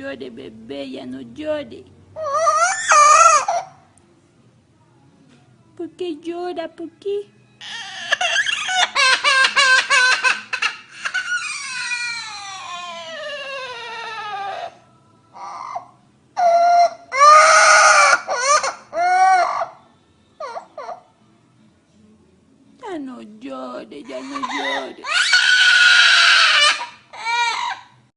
llore, bebé, ya no llore. ¿Por qué llora? ¿Por qué? Ya no llore, ya no llore.